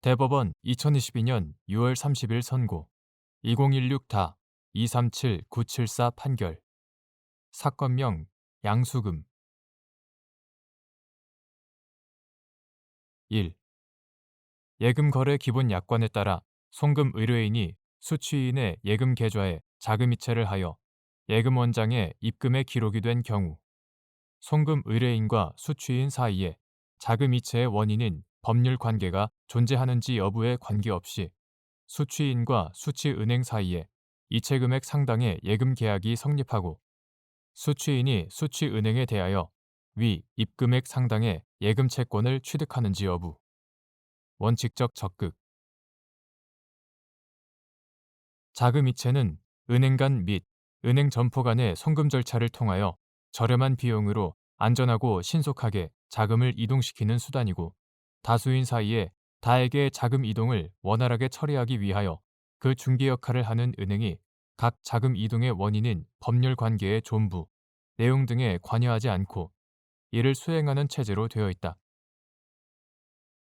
대법원 2022년 6월 30일 선고 2016-237974 판결 사건명 양수금 1. 예금거래 기본 약관에 따라 송금 의뢰인이 수취인의 예금 계좌에 자금이체를 하여 예금원장에 입금의 기록이 된 경우 송금 의뢰인과 수취인 사이에 자금이체의 원인인 법률 관계가 존재하는지 여부에 관계없이 수취인과 수취은행 사이에 이체금액 상당의 예금 계약이 성립하고 수취인이 수취은행에 대하여 위 입금액 상당의 예금 채권을 취득하는지 여부. 원칙적 적극. 자금이체는 은행 간 및 은행 점포 간의 송금 절차를 통하여 저렴한 비용으로 안전하고 신속하게 자금을 이동시키는 수단이고 다수인 사이에 다에게 자금 이동을 원활하게 처리하기 위하여 그 중개 역할을 하는 은행이 각 자금 이동의 원인인 법률 관계의 존부, 내용 등에 관여하지 않고 이를 수행하는 체제로 되어 있다.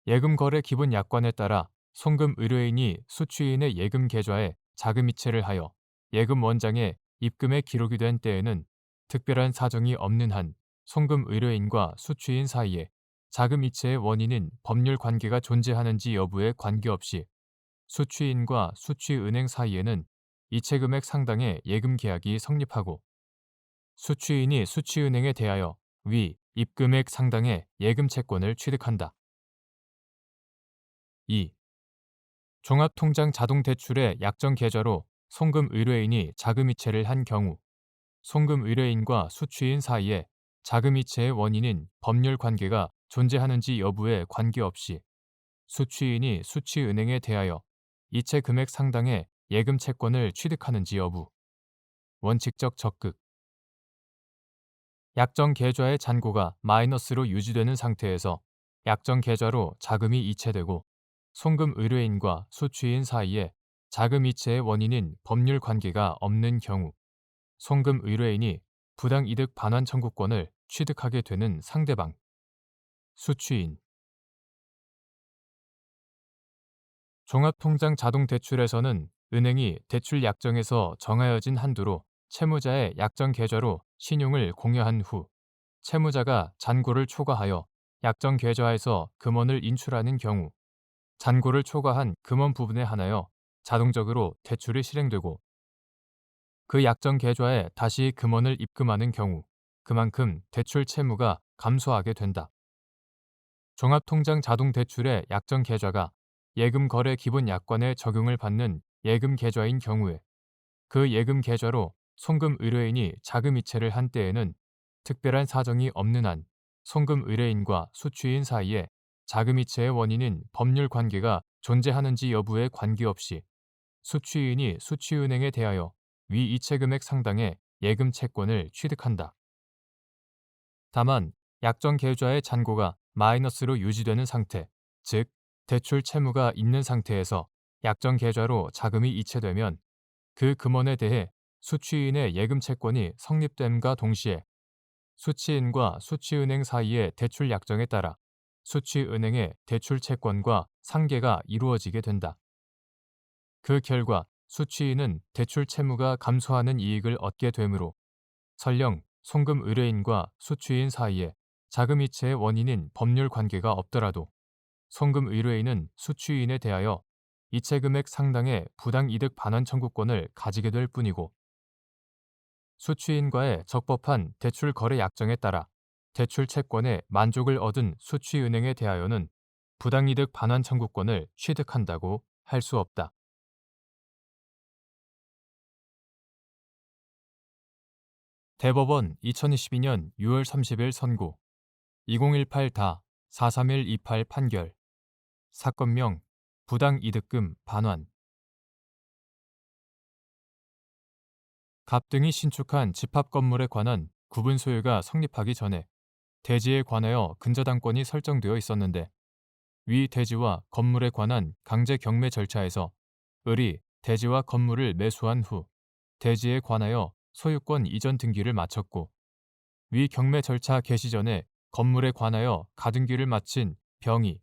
예금거래 기본 약관에 따라 송금 의뢰인이 수취인의 예금 계좌에 자금이체를 하여 예금 원장에 입금의 기록이 된 때에는 특별한 사정이 없는 한 송금 의뢰인과 수취인 사이에 자금이체의 원인인 법률 관계가 존재하는지 여부에 관계없이 수취인과 수취은행 사이에는 이체금액 상당의 예금 계약이 성립하고 수취인이 수취은행에 대하여 위 입금액 상당의 예금 채권을 취득한다. 2. 종합통장 자동대출의 약정 계좌로 송금 의뢰인이 자금이체를 한 경우 송금 의뢰인과 수취인 사이에 자금이체의 원인인 법률 관계가 존재하는지 여부에 관계없이 수취인이 수취은행에 대하여 이체 금액 상당의 예금 채권을 취득하는지 여부. 원칙적 적극. 약정 계좌의 잔고가 마이너스로 유지되는 상태에서 약정 계좌로 자금이 이체되고 송금 의뢰인과 수취인 사이에 자금 이체의 원인인 법률 관계가 없는 경우 송금 의뢰인이 부당이득 반환 청구권을 취득하게 되는 상대방 수취인. 종합통장 자동대출에서는 은행이 대출 약정에서 정하여진 한도로 채무자의 약정 계좌로 신용을 공여한 후 채무자가 잔고를 초과하여 약정 계좌에서 금원을 인출하는 경우 잔고를 초과한 금원 부분에 한하여 자동적으로 대출이 실행되고 그 약정 계좌에 다시 금원을 입금하는 경우 그만큼 대출 채무가 감소하게 된다. 종합통장 자동대출의 약정 계좌가 예금거래 기본 약관에 적용을 받는 예금 계좌인 경우에 그 예금 계좌로 송금 의뢰인이 자금 이체를 한 때에는 특별한 사정이 없는 한 송금 의뢰인과 수취인 사이에 자금 이체의 원인인 법률 관계가 존재하는지 여부에 관계없이 수취인이 수취은행에 대하여 위 이체 금액 상당의 예금 채권을 취득한다. 다만 약정 계좌의 잔고가 마이너스로 유지되는 상태, 즉 대출 채무가 있는 상태에서 약정 계좌로 자금이 이체되면 그 금원에 대해 수취인의 예금 채권이 성립됨과 동시에 수취인과 수취은행 사이의 대출 약정에 따라 수취은행의 대출 채권과 상계가 이루어지게 된다. 그 결과 수취인은 대출 채무가 감소하는 이익을 얻게 되므로 설령 송금 의뢰인과 수취인 사이에 자금이체의 원인인 법률 관계가 없더라도 송금 의뢰인은 수취인에 대하여 이체금액 상당의 부당이득 반환 청구권을 가지게 될 뿐이고 수취인과의 적법한 대출 거래 약정에 따라 대출 채권에 만족을 얻은 수취은행에 대하여는 부당이득 반환 청구권을 취득한다고 할 수 없다. 대법원 2022년 6월 30일 선고 2018-43128 판결 사건명 부당이득금 반환 갑 등이 신축한 집합 건물에 관한 구분 소유가 성립하기 전에 대지에 관하여 근저당권이 설정되어 있었는데 위 대지와 건물에 관한 강제 경매 절차에서 을이 대지와 건물을 매수한 후 대지에 관하여 소유권 이전 등기를 마쳤고 위 경매 절차 개시 전에 건물에 관하여 가등기를 마친 병이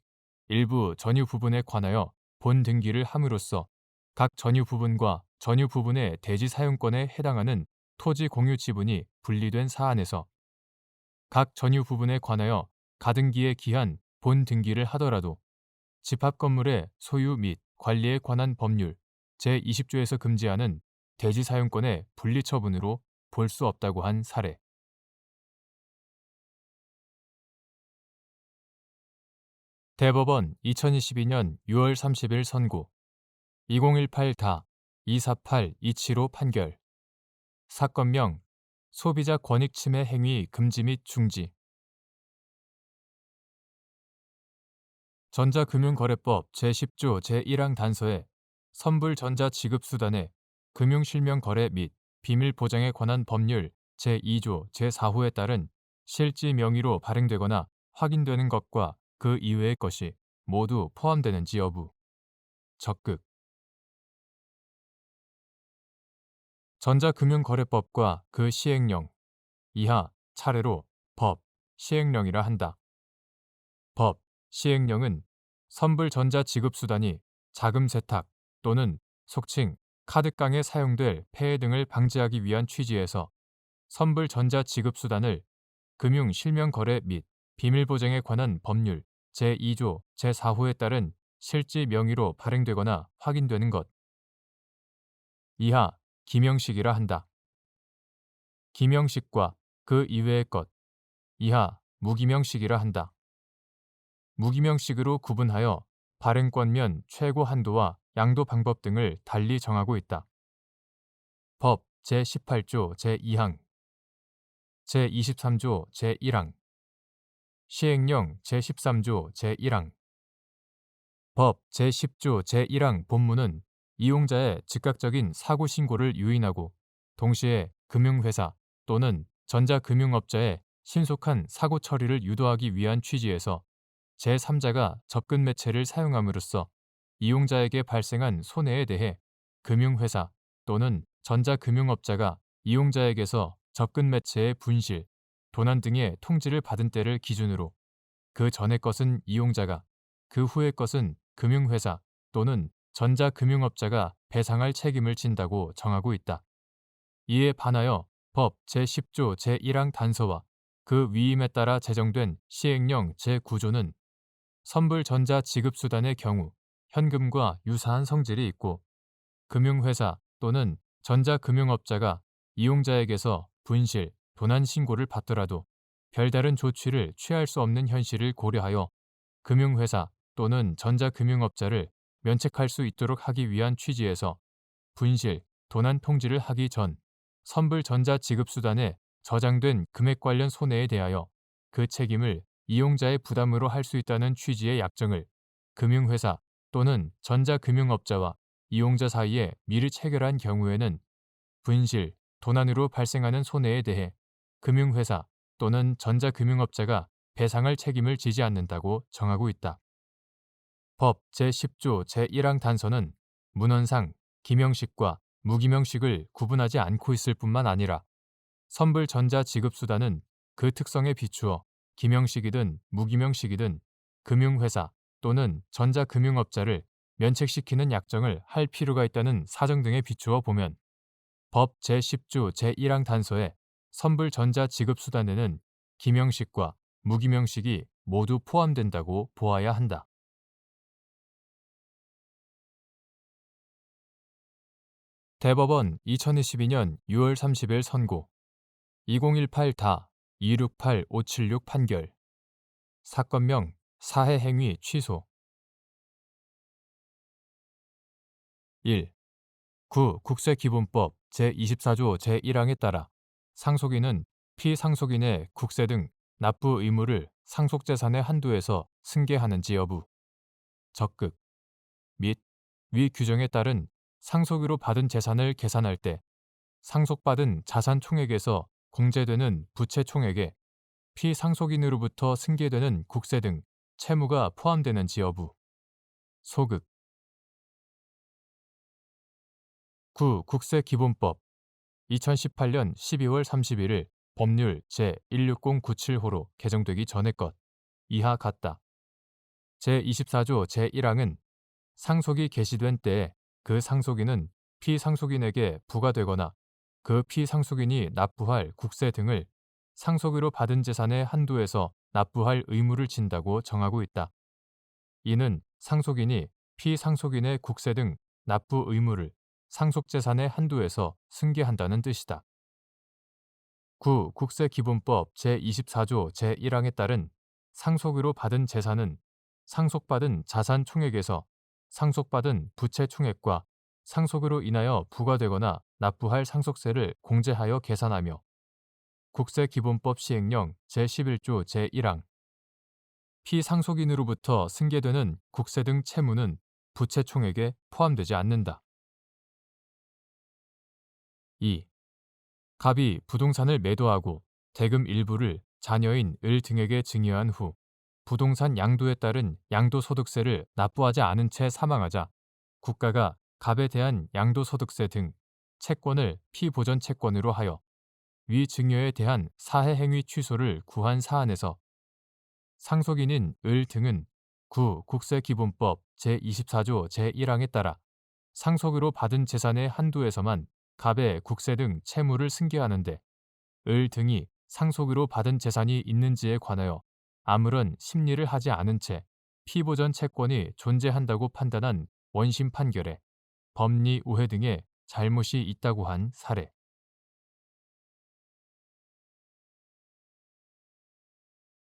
일부 전유 부분에 관하여 본 등기를 함으로써 각 전유 부분과 전유 부분의 대지 사용권에 해당하는 토지 공유 지분이 분리된 사안에서 각 전유 부분에 관하여 가등기에 기한 본 등기를 하더라도 집합 건물의 소유 및 관리에 관한 법률 제20조에서 금지하는 대지 사용권의 분리 처분으로 볼 수 없다고 한 사례. 대법원 2022년 6월 30일 선고 2018-248275 판결. 사건명 소비자 권익 침해 행위 금지 및 중지. 전자금융거래법 제10조 제1항 단서에 선불 전자 지급 수단의 금융실명 거래 및 비밀 보장에 관한 법률 제2조 제4호에 따른 실지 명의로 발행되거나 확인되는 것과 그 이외의 것이 모두 포함되는지 여부. 적극. 전자금융거래법과 그 시행령 이하 차례로 법, 시행령이라 한다. 법, 시행령은 선불 전자 지급 수단이 자금 세탁 또는 속칭 카드깡에 사용될 폐해 등을 방지하기 위한 취지에서 선불 전자 지급 수단을 금융 실명 거래 및 비밀 보장에 관한 법률 제2조 제4호에 따른 실지 명의로 발행되거나 확인되는 것 이하 기명식이라 한다. 기명식과 그 이외의 것 이하 무기명식이라 한다. 무기명식으로 구분하여 발행권면 최고 한도와 양도 방법 등을 달리 정하고 있다. 법 제18조 제2항, 제23조 제1항, 시행령 제13조 제1항. 법 제10조 제1항 본문은 이용자의 즉각적인 사고 신고를 유인하고 동시에 금융회사 또는 전자금융업자의 신속한 사고 처리를 유도하기 위한 취지에서 제3자가 접근 매체를 사용함으로써 이용자에게 발생한 손해에 대해 금융회사 또는 전자금융업자가 이용자에게서 접근 매체의 분실, 도난 등의 통지를 받은 때를 기준으로 그 전의 것은 이용자가, 그 후의 것은 금융회사 또는 전자금융업자가 배상할 책임을 진다고 정하고 있다. 이에 반하여 법 제10조 제1항 단서와 그 위임에 따라 제정된 시행령 제9조는 선불 전자 지급 수단의 경우 현금과 유사한 성질이 있고 금융회사 또는 전자금융업자가 이용자에게서 분실, 도난 신고를 받더라도 별다른 조치를 취할 수 없는 현실을 고려하여 금융회사 또는 전자금융업자를 면책할 수 있도록 하기 위한 취지에서 분실, 도난 통지를 하기 전 선불 전자 지급 수단에 저장된 금액 관련 손해에 대하여 그 책임을 이용자의 부담으로 할 수 있다는 취지의 약정을 금융회사 또는 전자금융업자와 이용자 사이에 미리 체결한 경우에는 분실, 도난으로 발생하는 손해에 대해 금융회사 또는 전자금융업자가 배상할 책임을 지지 않는다고 정하고 있다. 법 제10조 제1항 단서는 문헌상 기명식과 무기명식을 구분하지 않고 있을 뿐만 아니라 선불 전자 지급 수단은 그 특성에 비추어 기명식이든 무기명식이든 금융회사 또는 전자금융업자를 면책시키는 약정을 할 필요가 있다는 사정 등에 비추어 보면 법 제10조 제1항 단서에 선불 전자 지급 수단에는 기명식과 무기명식이 모두 포함된다고 보아야 한다. 대법원 2022년 6월 30일 선고 2018-268576 판결. 사건명 사해 행위 취소. 1. 국세기본법 제24조 제1항에 따라 상속인은 피상속인의 국세 등 납부 의무를 상속재산의 한도에서 승계하는지 여부. 적극. 및 위 규정에 따른 상속으로 받은 재산을 계산할 때 상속받은 자산 총액에서 공제되는 부채 총액에 피상속인으로부터 승계되는 국세 등 채무가 포함되는지 여부. 소극. 국세기본법 2018년 12월 31일 법률 제16097호로 개정되기 전의 것 이하 같다. 제24조 제1항은 상속이 개시된 때에 그 상속인은 피상속인에게 부과되거나 그 피상속인이 납부할 국세 등을 상속으로 받은 재산의 한도에서 납부할 의무를 진다고 정하고 있다. 이는 상속인이 피상속인의 국세 등 납부 의무를 상속재산의 한도에서 승계한다는 뜻이다. 국세기본법 제24조 제1항에 따른 상속으로 받은 재산은 상속받은 자산 총액에서 상속받은 부채 총액과 상속으로 인하여 부과되거나 납부할 상속세를 공제하여 계산하며 국세기본법 시행령 제11조 제1항 피상속인으로부터 승계되는 국세 등 채무는 부채 총액에 포함되지 않는다. 2. 갑이 부동산을 매도하고 대금 일부를 자녀인 을 등에게 증여한 후 부동산 양도에 따른 양도소득세를 납부하지 않은 채 사망하자 국가가 갑에 대한 양도소득세 등 채권을 피보전 채권으로 하여 위 증여에 대한 사해 행위 취소를 구한 사안에서 상속인인 을 등은 국세기본법 제24조 제1항에 따라 상속으로 받은 재산의 한도에서만 갑의 국세 등 채무를 승계하는데 을 등이 상속으로 받은 재산이 있는지에 관하여 아무런 심리를 하지 않은 채 피보전 채권이 존재한다고 판단한 원심 판결에 법리 오해 등의 잘못이 있다고 한 사례.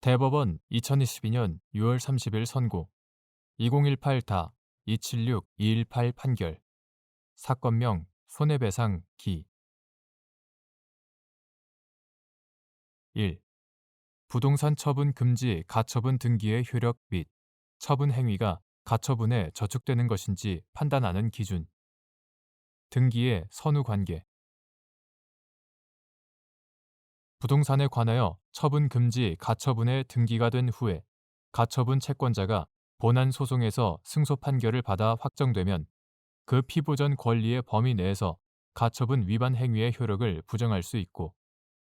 대법원 2022년 6월 30일 선고 2018다 276-218 판결 사건명 손해배상 기 1. 부동산 처분 금지 가처분 등기의 효력 및 처분 행위가 가처분에 저촉되는 것인지 판단하는 기준 등기의 선후 관계 부동산에 관하여 처분 금지 가처분에 등기가 된 후에 가처분 채권자가 본안 소송에서 승소 판결을 받아 확정되면 그 피보전 권리의 범위 내에서 가처분 위반 행위의 효력을 부정할 수 있고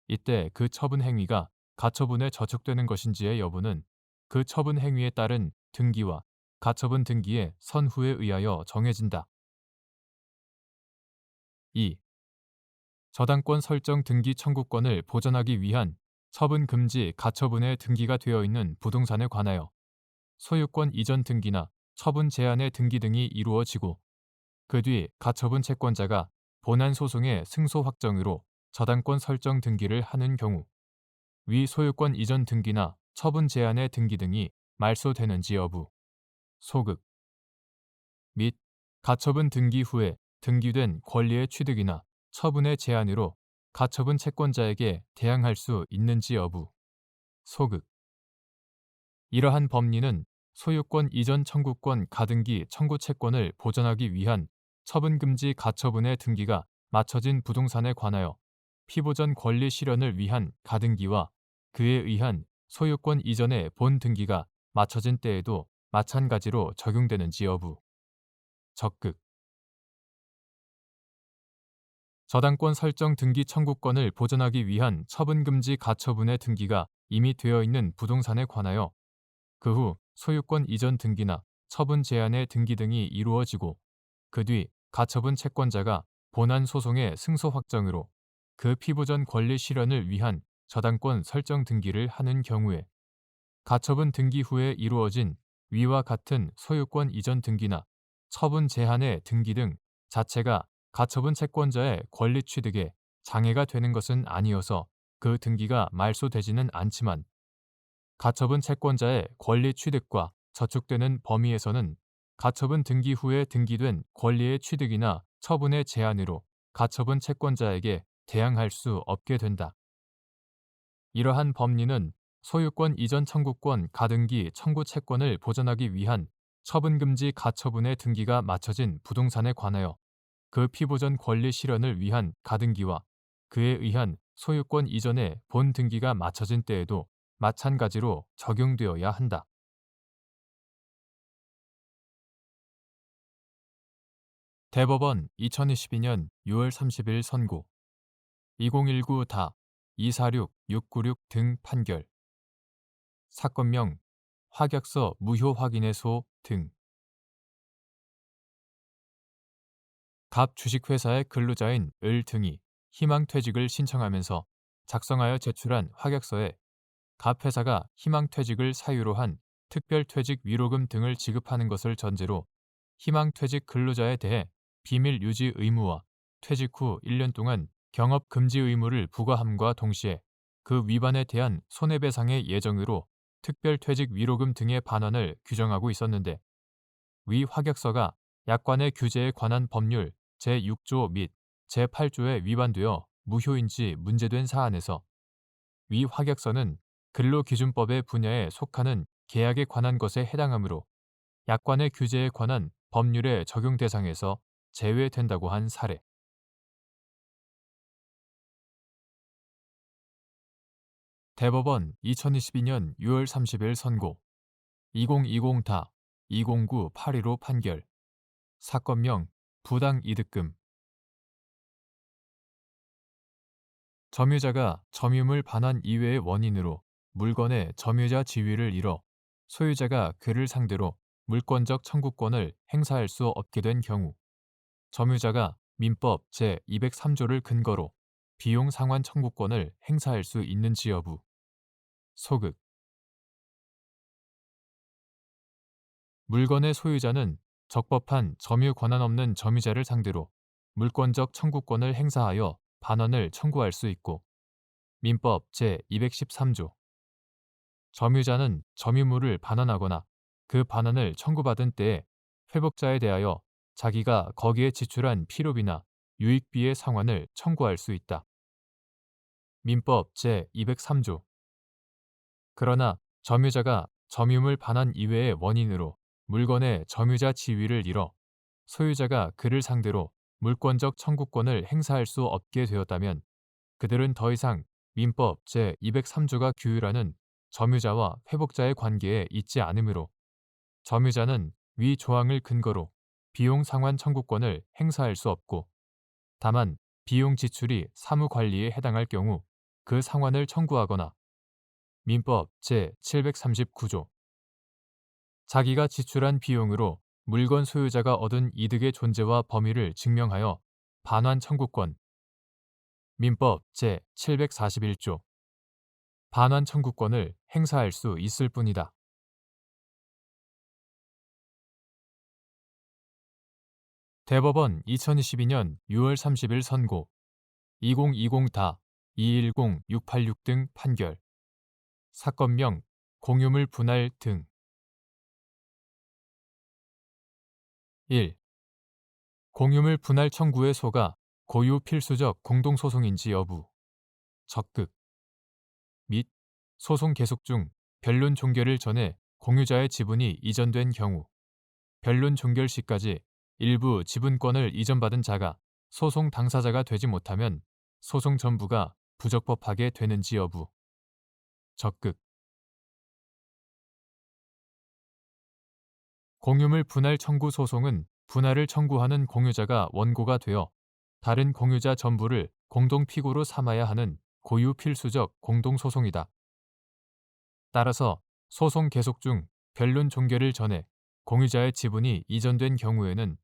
이때 그 처분 행위가 가처분에 저촉되는 것인지의 여부는 그 처분 행위에 따른 등기와 가처분 등기의 선후에 의하여 정해진다. 2. 저당권 설정 등기 청구권을 보전하기 위한 처분 금지 가처분에 등기가 되어 있는 부동산에 관하여 소유권 이전 등기나 처분 제한의 등기 등이 이루어지고 그 뒤 가처분 채권자가 본안 소송의 승소 확정으로 저당권 설정 등기를 하는 경우 위 소유권 이전 등기나 처분 제한의 등기 등이 말소되는지 여부, 소급 및 가처분 등기 후에 등기된 권리의 취득이나 처분의 제한으로 가처분 채권자에게 대항할 수 있는지 여부, 소급 이러한 법리는 소유권 이전 청구권 가등기 청구 채권을 보전하기 위한 처분금지 가처분의 등기가 맞춰진 부동산에 관하여 피보전 권리 실현을 위한 가등기와 그에 의한 소유권 이전의 본 등기가 맞춰진 때에도 마찬가지로 적용되는지 여부. 적극 저당권 설정 등기 청구권을 보전하기 위한 처분금지 가처분의 등기가 이미 되어 있는 부동산에 관하여 그 후 소유권 이전 등기나 처분 제한의 등기 등이 이루어지고 그 뒤 가처분 채권자가 본안 소송의 승소 확정으로 그 피보전 권리 실현을 위한 저당권 설정 등기를 하는 경우에 가처분 등기 후에 이루어진 위와 같은 소유권 이전 등기나 처분 제한의 등기 등 자체가 가처분 채권자의 권리 취득에 장애가 되는 것은 아니어서 그 등기가 말소되지는 않지만 가처분 채권자의 권리 취득과 저촉되는 범위에서는 가처분 등기 후에 등기된 권리의 취득이나 처분의 제한으로 가처분 채권자에게 대항할 수 없게 된다. 이러한 법리는 소유권 이전 청구권 가등기 청구 채권을 보전하기 위한 처분금지 가처분의 등기가 맞춰진 부동산에 관하여 그 피보전 권리 실현을 위한 가등기와 그에 의한 소유권 이전의 본 등기가 맞춰진 때에도 마찬가지로 적용되어야 한다. 대법원 2022년 6월 30일 선고 2019다 246-696 등 판결 사건명 확약서 무효 확인의 소 등. 갑 주식회사의 근로자인 을 등이 희망퇴직을 신청하면서 작성하여 제출한 확약서에 갑 회사가 희망퇴직을 사유로 한 특별퇴직 위로금 등을 지급하는 것을 전제로 희망퇴직 근로자에 대해 비밀 유지 의무와 퇴직 후 1년 동안 경업 금지 의무를 부과함과 동시에 그 위반에 대한 손해배상의 예정으로 특별퇴직 위로금 등의 반환을 규정하고 있었는데, 위 확약서가 약관의 규제에 관한 법률 제6조 및 제8조에 위반되어 무효인지 문제된 사안에서 위 확약서는 근로기준법의 분야에 속하는 계약에 관한 것에 해당하므로 약관의 규제에 관한 법률의 적용 대상에서 제외된다고 한 사례. 대법원 2022년 6월 30일 선고 2020다 209815 판결. 사건명 부당이득금. 점유자가 점유물 반환 이외의 원인으로 물건의 점유자 지위를 잃어 소유자가 그를 상대로 물권적 청구권을 행사할 수 없게 된 경우, 점유자가 민법 제203조를 근거로 비용 상환 청구권을 행사할 수 있는지 여부. 소극. 물건의 소유자는 적법한 점유 권한 없는 점유자를 상대로 물권적 청구권을 행사하여 반환을 청구할 수 있고, 민법 제213조 점유자는 점유물을 반환하거나 그 반환을 청구받은 때에 회복자에 대하여 자기가 거기에 지출한 필요비나 유익비의 상환을 청구할 수 있다. 민법 제203조. 그러나 점유자가 점유물 반환 이외의 원인으로 물건의 점유자 지위를 잃어 소유자가 그를 상대로 물권적 청구권을 행사할 수 없게 되었다면, 그들은 더 이상 민법 제203조가 규율하는 점유자와 회복자의 관계에 있지 않으므로 점유자는 위 조항을 근거로 비용 상환 청구권을 행사할 수 없고, 다만 비용 지출이 사무 관리에 해당할 경우 그 상환을 청구하거나, 민법 제739조 자기가 지출한 비용으로 물건 소유자가 얻은 이득의 존재와 범위를 증명하여 반환 청구권, 민법 제741조 반환 청구권을 행사할 수 있을 뿐이다. 대법원 2022년 6월 30일 선고 2020다 210686 등 판결. 사건명 공유물 분할 등. 1. 공유물 분할 청구의 소가 고유 필수적 공동소송인지 여부. 적극. 및 소송 계속 중 변론 종결일 전에 공유자의 지분이 이전된 경우, 변론 종결 시까지 일부 지분권을 이전받은 자가 소송 당사자가 되지 못하면 소송 전부가 부적법하게 되는지 여부. 적극. 공유물 분할 청구 소송은 분할을 청구하는 공유자가 원고가 되어 다른 공유자 전부를 공동 피고로 삼아야 하는 고유 필수적 공동소송이다. 따라서 소송 계속 중 변론 종결일 전에 공유자의 지분이 이전된 경우에는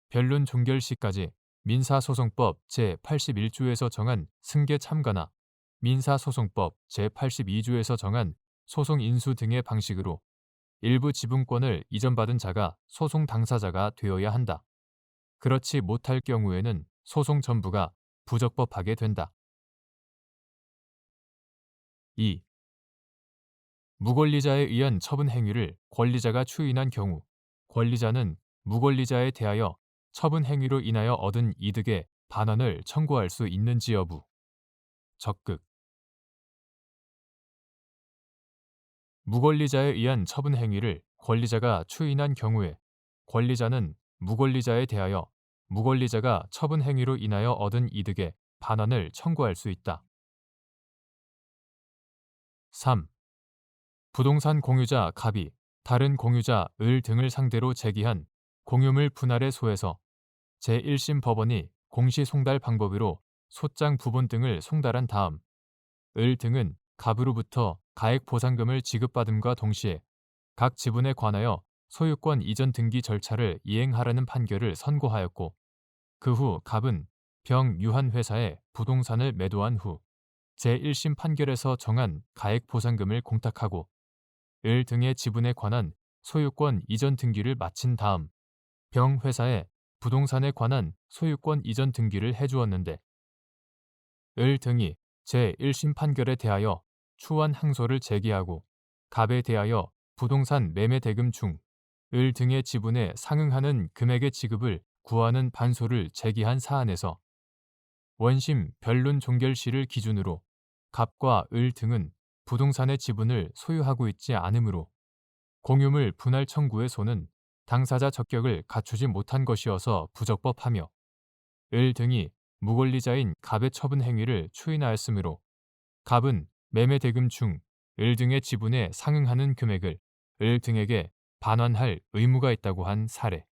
변론 종결 시까지 민사소송법 제81조에서 정한 승계 참가나 민사소송법 제82조에서 정한 소송 인수 등의 방식으로 일부 지분권을 이전받은 자가 소송 당사자가 되어야 한다. 그렇지 못할 경우에는 소송 전부가 부적법하게 된다. 2. 무권리자에 의한 처분 행위를 권리자가 추인한 경우, 권리자는 무권리자에 대하여 처분 행위로 인하여 얻은 이득의 반환을 청구할 수 있는지 여부. 적극. 무권리자에 의한 처분 행위를 권리자가 추인한 경우에 권리자는 무권리자에 대하여 무권리자가 처분 행위로 인하여 얻은 이득의 반환을 청구할 수 있다. 3. 부동산 공유자 갑이 다른 공유자 을 등을 상대로 제기한 공유물 분할의 소에서 제1심 법원이 공시송달 방법으로 소장 부분 등을 송달한 다음 을 등은 갑으로부터 가액 보상금을 지급받음과 동시에 각 지분에 관하여 소유권 이전 등기 절차를 이행하라는 판결을 선고하였고, 그 후 갑은 병 유한 회사에 부동산을 매도한 후 제1심 판결에서 정한 가액 보상금을 공탁하고 을 등의 지분에 관한 소유권 이전 등기를 마친 다음 병 회사에 부동산에 관한 소유권 이전 등기를 해주었는데, 을 등이 제1심 판결에 대하여 추한 항소를 제기하고 갑에 대하여 부동산 매매 대금 중 을 등의 지분에 상응하는 금액의 지급을 구하는 반소를 제기한 사안에서 원심 변론 종결시를 기준으로 갑과 을 등은 부동산의 지분을 소유하고 있지 않으므로 공유물 분할 청구의 소는 당사자 적격을 갖추지 못한 것이어서 부적법하며, 을 등이 무권리자인 갑의 처분 행위를 추인하였으므로 갑은 매매 대금 중 을 등의 지분에 상응하는 금액을 을 등에게 반환할 의무가 있다고 한 사례.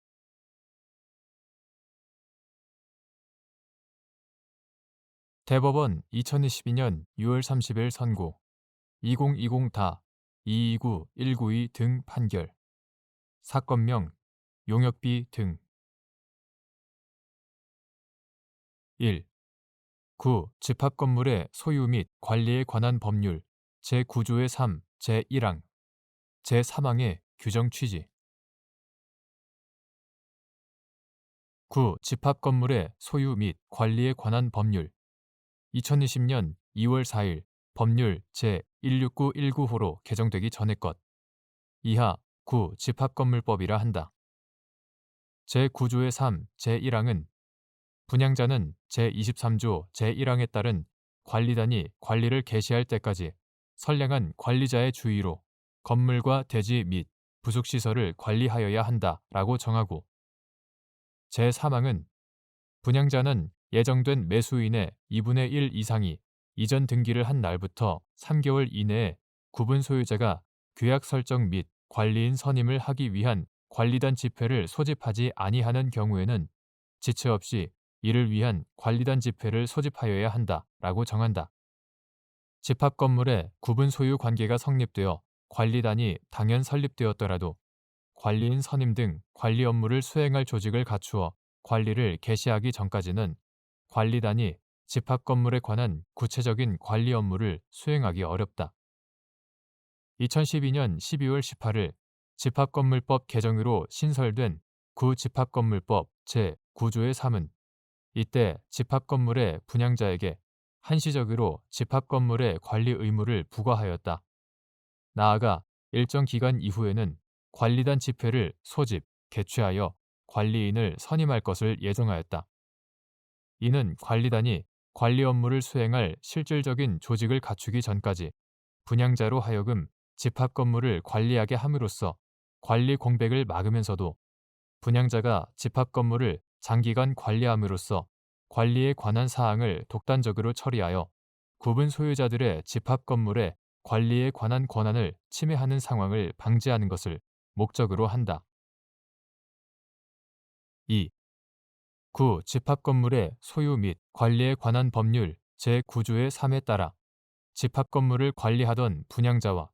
대법원 2022년 6월 30일 선고 2020다 229-192 등 판결. 사건명 용역비 등. 1. 구 집합건물의 소유 및 관리에 관한 법률 제9조의 3, 제1항, 제3항의 규정 취지. 9. 집합건물의 소유 및 관리에 관한 법률 2020년 2월 4일 법률 제16919호로 개정되기 전의 것. 이하 9. 집합건물법이라 한다. 제9조의 3, 제1항은 분양자는 제23조 제1항에 따른 관리단이 관리를 개시할 때까지 선량한 관리자의 주의로 건물과 대지 및 부속시설을 관리하여야 한다라고 정하고, 제3항은 분양자는 예정된 매수인의 2분의 1 이상이 이전 등기를 한 날부터 3개월 이내에 구분 소유자가 규약 설정 및 관리인 선임을 하기 위한 관리단 집회를 소집하지 아니하는 경우에는 지체 없이 이를 위한 관리단 집회를 소집하여야 한다라고 정한다. 집합건물의 구분 소유 관계가 성립되어 관리단이 당연 설립되었더라도 관리인 선임 등 관리 업무를 수행할 조직을 갖추어 관리를 개시하기 전까지는 관리단이 집합건물에 관한 구체적인 관리 업무를 수행하기 어렵다. 2012년 12월 18일 집합건물법 개정으로 신설된 구집합건물법 제9조의 3은 이때 집합건물의 분양자에게 한시적으로 집합건물의 관리 의무를 부과하였다. 나아가 일정 기간 이후에는 관리단 집회를 소집, 개최하여 관리인을 선임할 것을 예정하였다. 이는 관리단이 관리 업무를 수행할 실질적인 조직을 갖추기 전까지 분양자로 하여금 집합 건물을 관리하게 함으로써 관리 공백을 막으면서도 분양자가 집합 건물을 장기간 관리함으로써 관리에 관한 사항을 독단적으로 처리하여 구분 소유자들의 집합 건물의 관리에 관한 권한을 침해하는 상황을 방지하는 것을 목적으로 한다. 2. 구 집합 건물의 소유 및 관리에 관한 법률 제9조의 3에 따라 집합 건물을 관리하던 분양자와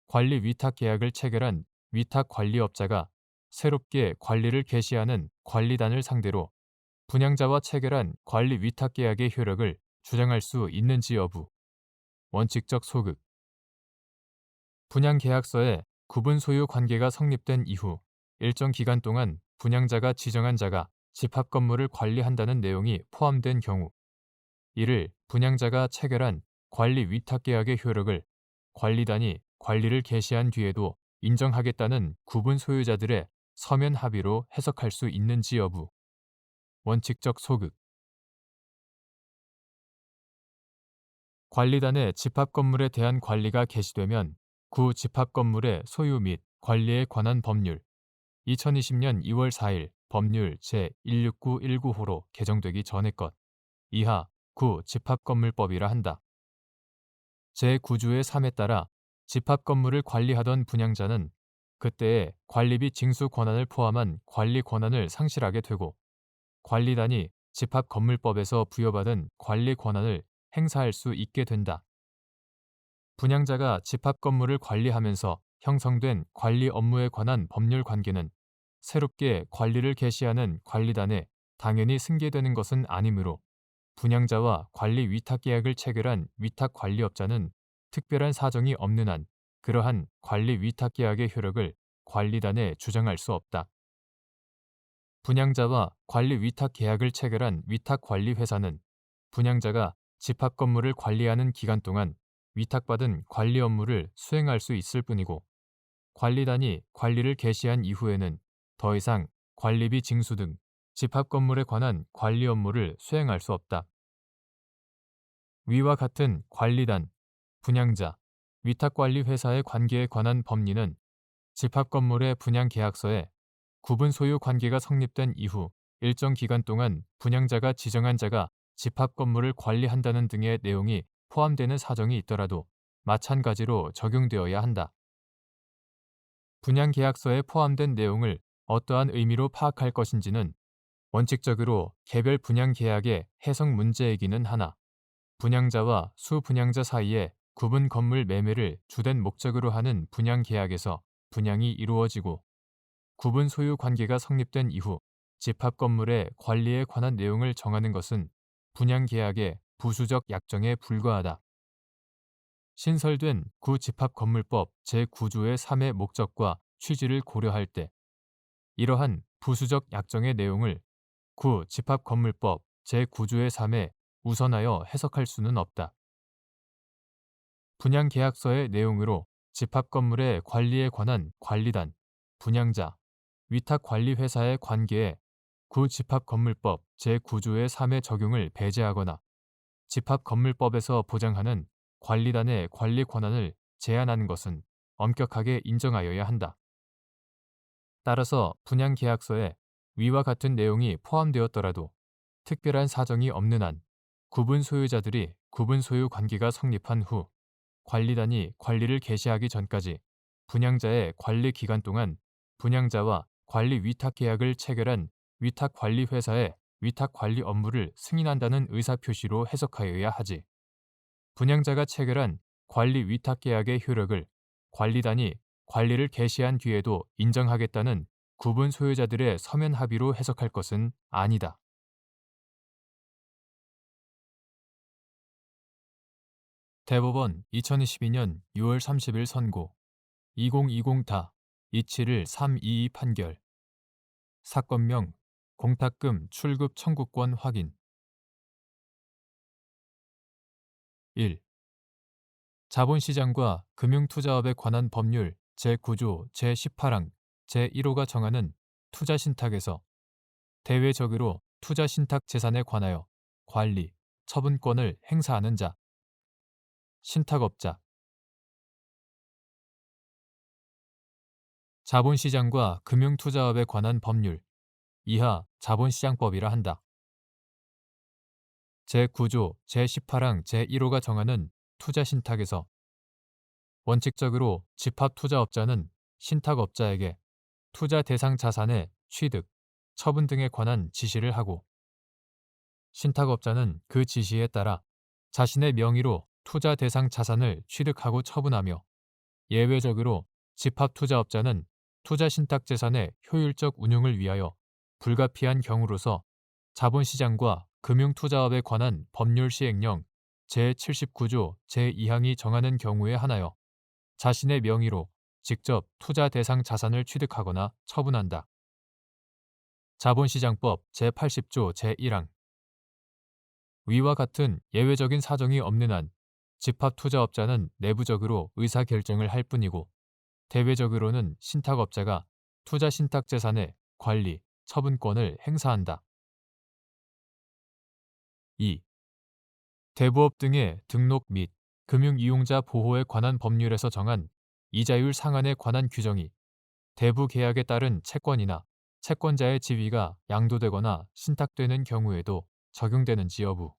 관리 위탁 계약을 체결한 위탁 관리업자가 새롭게 관리를 개시하는 관리단을 상대로 분양자와 체결한 관리 위탁 계약의 효력을 주장할 수 있는지 여부. 원칙적 소극. 분양 계약서에 구분 소유 관계가 성립된 이후 일정 기간 동안 분양자가 지정한 자가 집합 건물을 관리한다는 내용이 포함된 경우, 이를 분양자가 체결한 관리 위탁 계약의 효력을 관리단이 관리를 개시한 뒤에도 인정하겠다는 구분 소유자들의 서면 합의로 해석할 수 있는지 여부. 원칙적 소극. 관리단의 집합 건물에 대한 관리가 개시되면 구 집합 건물의 소유 및 관리에 관한 법률 2020년 2월 4일 법률 제16919호로 개정되기 전의 것. 이하 구 집합건물법이라 한다. 제9조의 3에 따라 집합건물을 관리하던 분양자는 그때의 관리비 징수 권한을 포함한 관리 권한을 상실하게 되고 관리단이 집합건물법에서 부여받은 관리 권한을 행사할 수 있게 된다. 분양자가 집합건물을 관리하면서 형성된 관리 업무에 관한 법률 관계는 새롭게 관리를 개시하는 관리단에 당연히 승계되는 것은 아니므로 분양자와 관리 위탁 계약을 체결한 위탁 관리업자는 특별한 사정이 없는 한 그러한 관리 위탁 계약의 효력을 관리단에 주장할 수 없다. 분양자와 관리 위탁 계약을 체결한 위탁 관리 회사는 분양자가 집합 건물을 관리하는 기간 동안 위탁받은 관리 업무를 수행할 수 있을 뿐이고 관리단이 관리를 개시한 이후에는 더 이상 관리비 징수 등 집합 건물에 관한 관리 업무를 수행할 수 없다. 위와 같은 관리단, 분양자, 위탁관리 회사의 관계에 관한 법리는 집합 건물의 분양 계약서에 구분 소유 관계가 성립된 이후 일정 기간 동안 분양자가 지정한 자가 집합 건물을 관리한다는 등의 내용이 포함되는 사정이 있더라도 마찬가지로 적용되어야 한다. 분양 계약서에 포함된 내용을 어떠한 의미로 파악할 것인지는 원칙적으로 개별 분양 계약의 해석 문제이기는 하나 분양자와 수분양자 사이에 구분 건물 매매를 주된 목적으로 하는 분양 계약에서 분양이 이루어지고 구분 소유 관계가 성립된 이후 집합 건물의 관리에 관한 내용을 정하는 것은 분양 계약의 부수적 약정에 불과하다. 신설된 구집합건물법 제9조의 3의 목적과 취지를 고려할 때 이러한 부수적 약정의 내용을 구집합건물법 제9조의 3에 우선하여 해석할 수는 없다. 분양계약서의 내용으로 집합건물의 관리에 관한 관리단, 분양자, 위탁관리회사의 관계에 구집합건물법 제9조의 3의 적용을 배제하거나 집합건물법에서 보장하는 관리단의 관리 권한을 제한하는 것은 엄격하게 인정하여야 한다. 따라서 분양계약서에 위와 같은 내용이 포함되었더라도 특별한 사정이 없는 한 구분 소유자들이 구분 소유 관계가 성립한 후 관리단이 관리를 개시하기 전까지 분양자의 관리 기간 동안 분양자와 관리 위탁 계약을 체결한 위탁 관리 회사의 위탁 관리 업무를 승인한다는 의사표시로 해석하여야 하지. 분양자가 체결한 관리 위탁 계약의 효력을 관리단이 관리를 개시한 뒤에도 인정하겠다는 구분 소유자들의 서면 합의로 해석할 것은 아니다. 대법원 2022년 6월 30일 선고 2020다 271-322 판결 사건명 공탁금 출급 청구권 확인 1. 자본시장과 금융투자업에 관한 법률 제9조 제18항 제1호가 정하는 투자신탁에서 대외적으로 투자신탁 재산에 관하여 관리, 처분권을 행사하는 자, 신탁업자, 자본시장과 금융투자업에 관한 법률 이하 자본시장법이라 한다. 제9조 제18항 제1호가 정하는 투자신탁에서 원칙적으로 집합투자업자는 신탁업자에게 투자 대상 자산의 취득, 처분 등에 관한 지시를 하고 신탁업자는 그 지시에 따라 자신의 명의로 투자 대상 자산을 취득하고 처분하며 예외적으로 집합투자업자는 투자신탁 재산의 효율적 운용을 위하여 불가피한 경우로서 자본시장과 금융투자업에 관한 법률 시행령 제79조 제2항이 정하는 경우에 한하여 자신의 명의로 직접 투자 대상 자산을 취득하거나 처분한다. 자본시장법 제80조 제1항 위와 같은 예외적인 사정이 없는 한 집합투자업자는 내부적으로 의사결정을 할 뿐이고 대외적으로는 신탁업자가 투자신탁 재산의 관리, 처분권을 행사한다. 2. 대부업 등의 등록 및 금융이용자 보호에 관한 법률에서 정한 이자율 상한에 관한 규정이 대부 계약에 따른 채권이나 채권자의 지위가 양도되거나 신탁되는 경우에도 적용되는지 여부.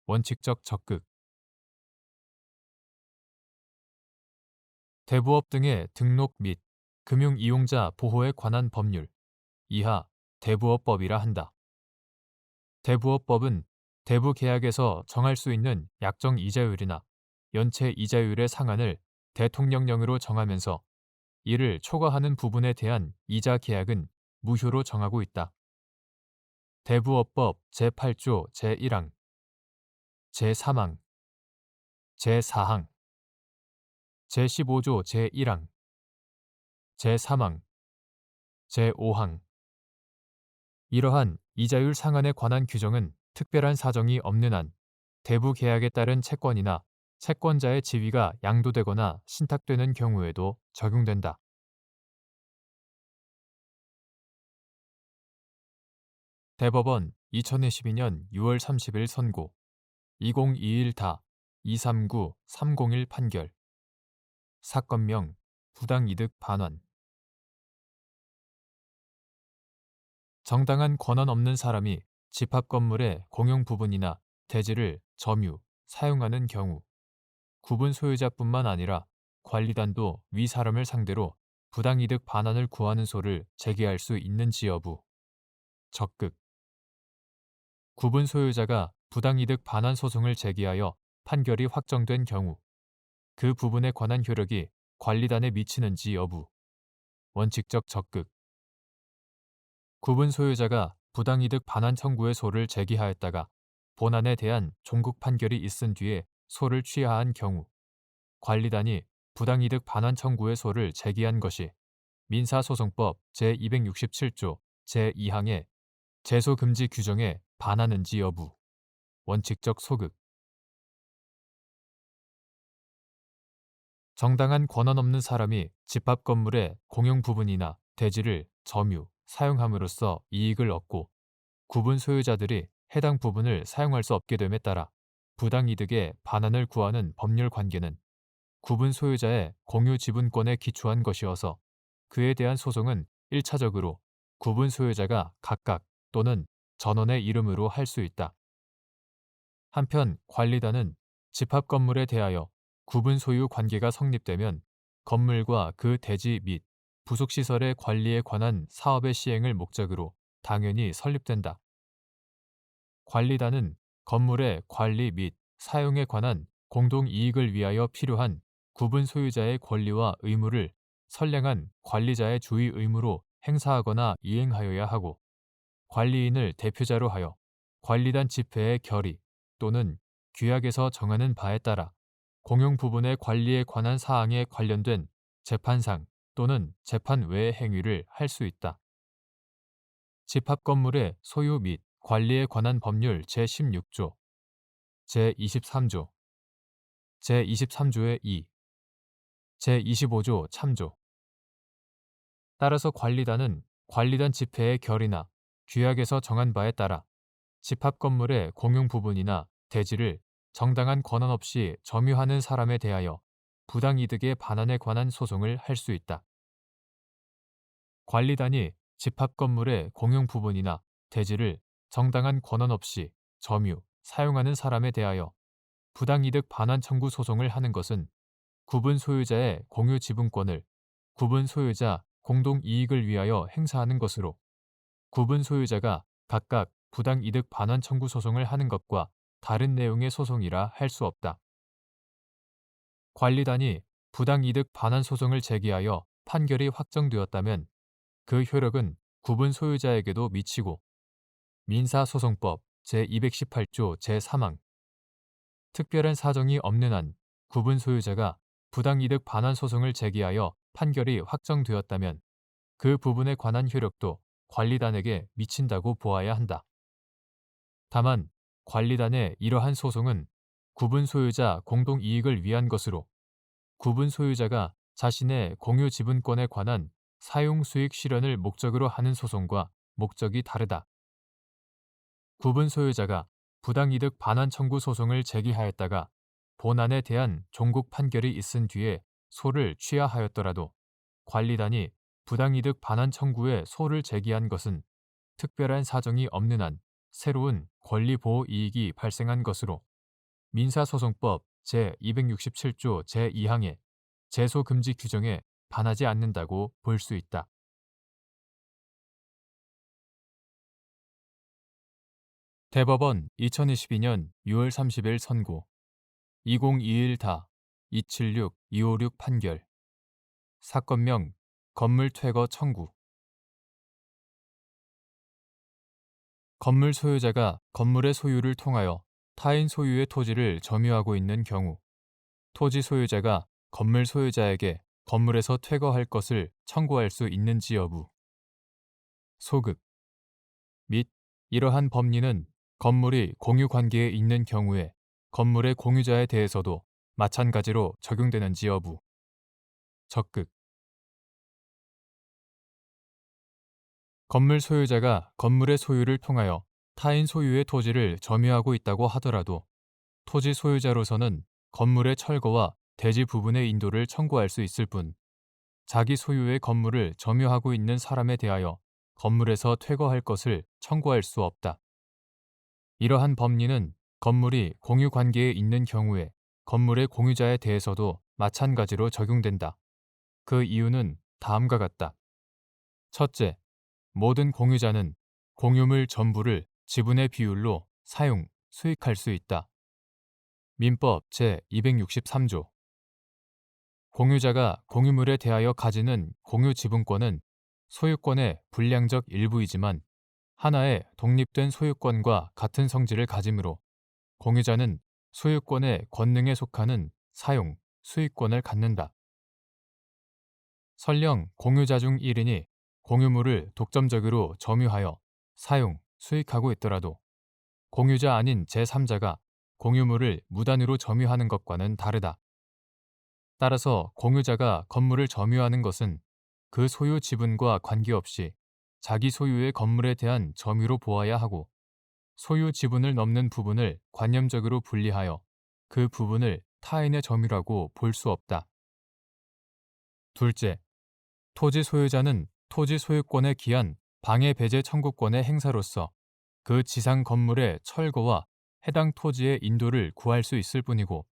원칙적 적극. 대부업 등의 등록 및 금융이용자 보호에 관한 법률 이하 대부업법이라 한다. 대부업법은 대부 계약에서 정할 수 있는 약정 이자율이나 연체 이자율의 상한을 대통령령으로 정하면서 이를 초과하는 부분에 대한 이자 계약은 무효로 정하고 있다. 대부업법 제8조 제1항, 제3항, 제4항, 제15조 제1항, 제3항, 제5항. 이러한 이자율 상한에 관한 규정은 특별한 사정이 없는 한 대부 계약에 따른 채권이나 채권자의 지위가 양도되거나 신탁되는 경우에도 적용된다. 대법원 2022년 6월 30일 선고 2021다 239-301 판결 사건명 부당이득 반환. 정당한 권한 없는 사람이 집합 건물의 공용 부분이나 대지를 점유, 사용하는 경우 구분 소유자뿐만 아니라 관리단도 위 사람을 상대로 부당이득 반환을 구하는 소를 제기할 수 있는지 여부. 적극. 구분 소유자가 부당이득 반환 소송을 제기하여 판결이 확정된 경우 그 부분에 관한 효력이 관리단에 미치는지 여부. 원칙적 적극. 구분 소유자가 부당이득 반환 청구의 소를 제기하였다가 본안에 대한 종국 판결이 있은 뒤에 소를 취하한 경우 관리단이 부당이득 반환 청구의 소를 제기한 것이 민사소송법 제267조 제2항의 제소금지 규정에 반하는지 여부. 원칙적 소극. 정당한 권한 없는 사람이 집합 건물의 공용 부분이나 대지를 점유, 사용함으로써 이익을 얻고 구분 소유자들이 해당 부분을 사용할 수 없게 됨에 따라 부당이득의 반환을 구하는 법률 관계는 구분 소유자의 공유 지분권에 기초한 것이어서 그에 대한 소송은 1차적으로 구분 소유자가 각각 또는 전원의 이름으로 할 수 있다. 한편 관리단은 집합 건물에 대하여 구분 소유 관계가 성립되면 건물과 그 대지 및 부속시설의 관리에 관한 사업의 시행을 목적으로 당연히 설립된다. 관리단은 건물의 관리 및 사용에 관한 공동이익을 위하여 필요한 구분 소유자의 권리와 의무를 선량한 관리자의 주의 의무로 행사하거나 이행하여야 하고 관리인을 대표자로 하여 관리단 집회의 결의 또는 규약에서 정하는 바에 따라 공용 부분의 관리에 관한 사항에 관련된 재판상 또는 재판 외의 행위를 할 수 있다. 집합 건물의 소유 및 관리에 관한 법률 제16조, 제23조, 제23조의 2, 제25조 참조. 따라서 관리단은 관리단 집회의 결의나 규약에서 정한 바에 따라 집합 건물의 공용 부분이나 대지를 정당한 권한 없이 점유하는 사람에 대하여 부당이득의 반환에 관한 소송을 할 수 있다. 관리단이 집합 건물의 공용 부분이나 대지를 정당한 권한 없이 점유, 사용하는 사람에 대하여 부당이득 반환 청구 소송을 하는 것은 구분 소유자의 공유 지분권을 구분 소유자 공동 이익을 위하여 행사하는 것으로 구분 소유자가 각각 부당이득 반환 청구 소송을 하는 것과 다른 내용의 소송이라 할 수 없다. 관리단이 부당이득 반환 소송을 제기하여 판결이 확정되었다면 그 효력은 구분 소유자에게도 미치고 민사소송법 제218조 제3항 특별한 사정이 없는 한 구분 소유자가 부당이득 반환 소송을 제기하여 판결이 확정되었다면 그 부분에 관한 효력도 관리단에게 미친다고 보아야 한다. 다만 관리단의 이러한 소송은 구분 소유자 공동 이익을 위한 것으로 구분 소유자가 자신의 공유 지분권에 관한 사용 수익 실현을 목적으로 하는 소송과 목적이 다르다. 구분 소유자가 부당이득 반환 청구 소송을 제기하였다가 본안에 대한 종국 판결이 있은 뒤에 소를 취하하였더라도 관리단이 부당이득 반환 청구에 소를 제기한 것은 특별한 사정이 없는 한 새로운 권리보호 이익이 발생한 것으로 민사소송법 제267조 제2항의 제소금지 규정에 반하지 않는다고 볼 수 있다. 대법원 2022년 6월 30일 선고 2021다 276-256 판결. 사건명 건물 퇴거 청구. 건물 소유자가 건물의 소유를 통하여 타인 소유의 토지를 점유하고 있는 경우 토지 소유자가 건물 소유자에게 건물에서 퇴거할 것을 청구할 수 있는지 여부. 소급 및 이러한 법리는 건물이 공유 관계에 있는 경우에 건물의 공유자에 대해서도 마찬가지로 적용되는지 여부. 적극 건물 소유자가 건물의 소유를 통하여 타인 소유의 토지를 점유하고 있다고 하더라도 토지 소유자로서는 건물의 철거와 대지 부분의 인도를 청구할 수 있을 뿐 자기 소유의 건물을 점유하고 있는 사람에 대하여 건물에서 퇴거할 것을 청구할 수 없다. 이러한 법리는 건물이 공유 관계에 있는 경우에 건물의 공유자에 대해서도 마찬가지로 적용된다. 그 이유는 다음과 같다. 첫째, 모든 공유자는 공유물 전부를 지분의 비율로 사용, 수익할 수 있다. 민법 제263조. 공유자가 공유물에 대하여 가지는 공유 지분권은 소유권의 불량적 일부이지만 하나의 독립된 소유권과 같은 성질을 가지므로 공유자는 소유권의 권능에 속하는 사용, 수익권을 갖는다. 설령 공유자 중 1인이 공유물을 독점적으로 점유하여 사용, 수익하고 있더라도 공유자 아닌 제3자가 공유물을 무단으로 점유하는 것과는 다르다. 따라서 공유자가 건물을 점유하는 것은 그 소유 지분과 관계없이 자기 소유의 건물에 대한 점유로 보아야 하고 소유 지분을 넘는 부분을 관념적으로 분리하여 그 부분을 타인의 점유라고 볼 수 없다. 둘째, 토지 소유자는 토지 소유권에 기한 방해 배제 청구권의 행사로서 그 지상 건물의 철거와 해당 토지의 인도를 구할 수 있을 뿐이고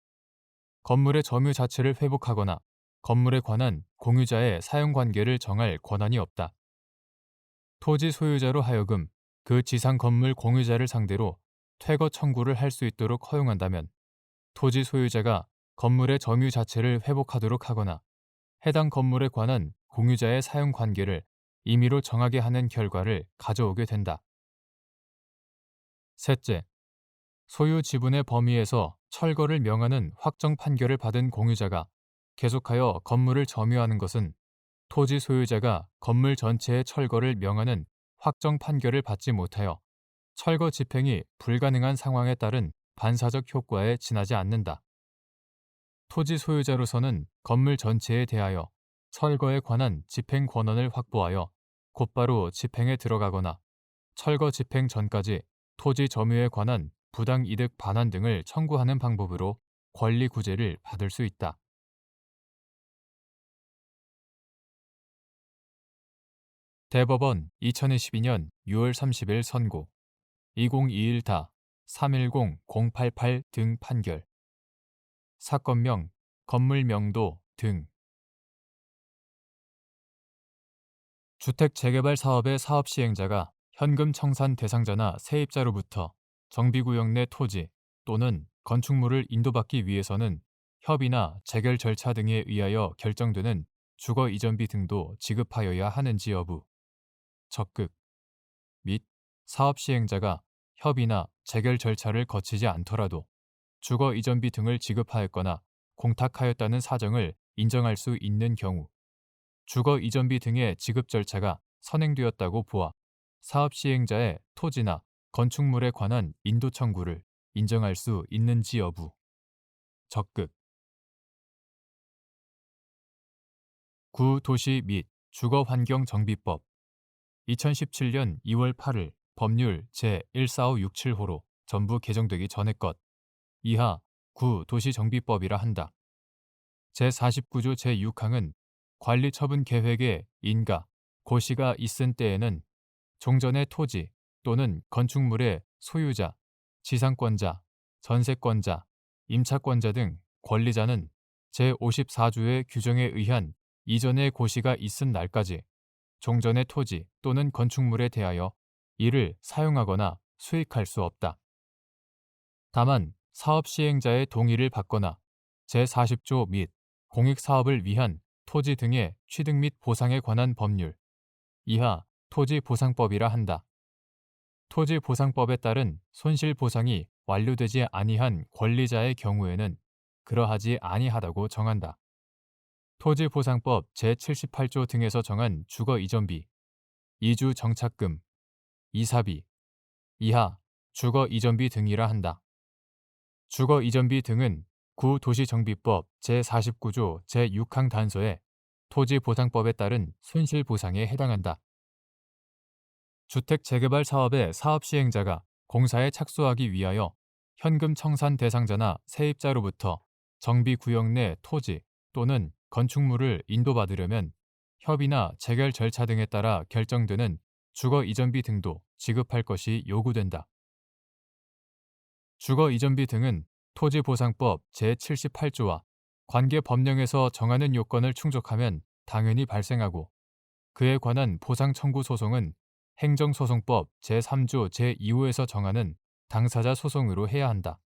건물의 점유 자체를 회복하거나 건물에 관한 공유자의 사용관계를 정할 권한이 없다. 토지 소유자로 하여금 그 지상 건물 공유자를 상대로 퇴거 청구를 할 수 있도록 허용한다면 토지 소유자가 건물의 점유 자체를 회복하도록 하거나 해당 건물에 관한 공유자의 사용 관계를 임의로 정하게 하는 결과를 가져오게 된다. 셋째, 소유 지분의 범위에서 철거를 명하는 확정 판결을 받은 공유자가 계속하여 건물을 점유하는 것은 토지 소유자가 건물 전체의 철거를 명하는 확정 판결을 받지 못하여 철거 집행이 불가능한 상황에 따른 반사적 효과에 지나지 않는다. 토지 소유자로서는 건물 전체에 대하여 철거에 관한 집행 권한을 확보하여 곧바로 집행에 들어가거나 철거 집행 전까지 토지 점유에 관한 부당 이득 반환 등을 청구하는 방법으로 권리 구제를 받을 수 있다. 대법원 2022년 6월 30일 선고 2021다 310-088 등 판결. 사건명 건물 명도 등. 주택 재개발 사업의 사업 시행자가 현금 청산 대상자나 세입자로부터 정비구역 내 토지 또는 건축물을 인도받기 위해서는 협의나 재결 절차 등에 의하여 결정되는 주거 이전비 등도 지급하여야 하는지 여부. 적극 및 사업 시행자가 협의나 재결 절차를 거치지 않더라도 주거 이전비 등을 지급하였거나 공탁하였다는 사정을 인정할 수 있는 경우 주거 이전비 등의 지급 절차가 선행되었다고 보아 사업 시행자의 토지나 건축물에 관한 인도 청구를 인정할 수 있는지 여부. 적극 구도시 및 주거환경정비법 2017년 2월 8일 법률 제14567호로 전부 개정되기 전의 것 이하 구도시정비법이라 한다. 제49조 제6항은 관리처분 계획에 인가, 고시가 있은 때에는 종전의 토지 또는 건축물의 소유자, 지상권자, 전세권자, 임차권자 등 권리자는 제54조의 규정에 의한 이전의 고시가 있은 날까지 종전의 토지 또는 건축물에 대하여 이를 사용하거나 수익할 수 없다. 다만 사업 시행자의 동의를 받거나 제40조 및 공익사업을 위한 토지 등의 취득 및 보상에 관한 법률 이하 토지보상법이라 한다. 토지보상법에 따른 손실보상이 완료되지 아니한 권리자의 경우에는 그러하지 아니하다고 정한다. 토지보상법 제78조 등에서 정한 주거이전비, 이주정착금, 이사비, 이하 주거이전비 등이라 한다. 주거이전비 등은 구도시정비법 제49조 제6항 단서의 토지보상법에 따른 손실보상에 해당한다. 주택 재개발 사업의 사업 시행자가 공사에 착수하기 위하여 현금 청산 대상자나 세입자로부터 정비 구역 내 토지 또는 건축물을 인도받으려면 협의나 재결 절차 등에 따라 결정되는 주거 이전비 등도 지급할 것이 요구된다. 주거 이전비 등은 토지보상법 제78조와 관계 법령에서 정하는 요건을 충족하면 당연히 발생하고 그에 관한 보상 청구 소송은 행정소송법 제3조 제2호에서 정하는 당사자 소송으로 해야 한다.